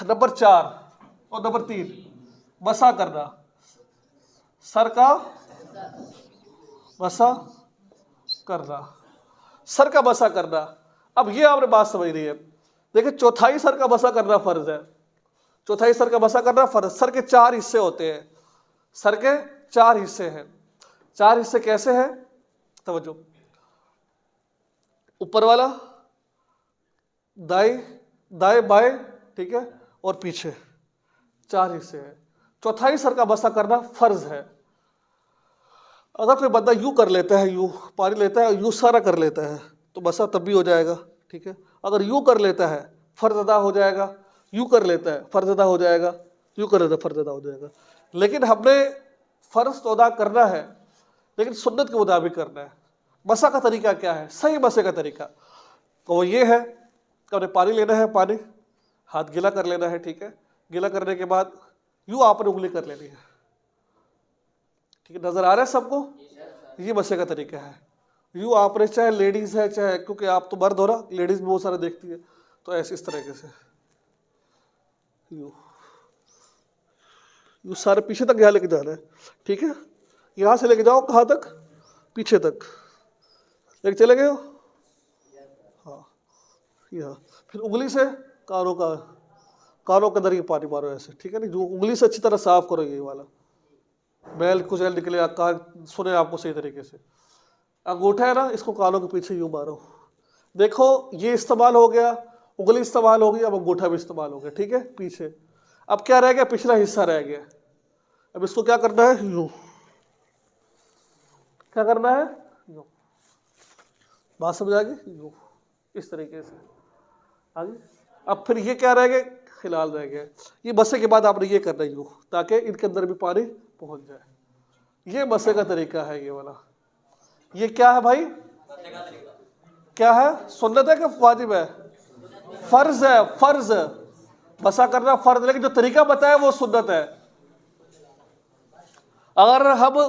Number 4 और number 3 बसा करना, सर का बसा करना, सर का बसा करना। अब ये आपने बात समझ रही है। देखिए चौथाई सर का बसा करना फर्ज है, चौथाई सर का बसा करना फर्ज। सर के 4 हिस्से होते हैं, सर के 4 हिस्से हैं। 4 हिस्से कैसे हैं? तवज्जो, ऊपर वाला, दाएं दाएं बाएं, ठीक है, और पीछे 4 हिस्से हैं। चौथाई सर का बसा करना फर्ज है। अगर कोई बंदा यूं कर लेता है, यूं पानी लेता है, यूं सारा कर लेता है तो बसा तब भी हो जाएगा, ठीक है। अगर यूं कर लेता है फर्ज अदा हो जाएगा, यूं कर लेता है फर्ज अदा हो जाएगा, यूं कर लेता है फर्ज अदा हो जाएगा। लेकिन हमने फर्ज तो अदा करना है, लेकिन सुन्नत के मुताबिक करना है। बसा का तरीका क्या है? सही बसे का तरीका तो वो ये है कि आपने पानी लेना है, पानी हाथ गीला कर लेना है, ठीक है। गीला करने के बाद यूं आपने उंगली कर लेनी है, ठीक है। नजर आ रहा है सबको? ये बसे का तरीका है। यूं आपने, चाहे लेडीज है चाहे, क्योंकि आप तो मर्द हो ना, लेडीज भी बहुत सारा देखती है, तो ऐसे इस तरीके से यूं यूं सारे पीछे तक यहाँ लेके जाना है, ठीक है। यहाँ से लेके जाओ कहाँ तक? पीछे तक लेके चले गए हो, हाँ यहाँ। फिर उंगली से कानों के अंदर ये पानी मारो ऐसे, ठीक है ना। जो उंगली से अच्छी तरह साफ करो, ये वाला बैल कुछ निकले, कान सुने आपको सही तरीके से। अंगूठा है ना, इसको कानों के पीछे यूं मारो। देखो ये इस्तेमाल हो गया, उंगली इस्तेमाल हो गई, अब अंगूठा भी इस्तेमाल हो गया, ठीक है, पीछे। अब क्या रह गया? पिछला हिस्सा रह गया। अब इसको क्या करना है? यूं। क्या करना है? यूं। बात समझ आ गई? यूं, इस तरीके से आगे। अब फिर ये क्या रह गया? खिलाल रह गया। ये बसे के बाद आपने ये करना है यूं, ताकि इनके अंदर भी पानी पहुंच जाए। ये बसे का तरीका है, ये वाला। ये क्या है भाई? क्या है? सुन्नत है कि वाजिब है? फर्ज है, फर्ज। बसा करना फर्ज, लेकिन जो तरीका बताया वो सुन्नत है। अगर हम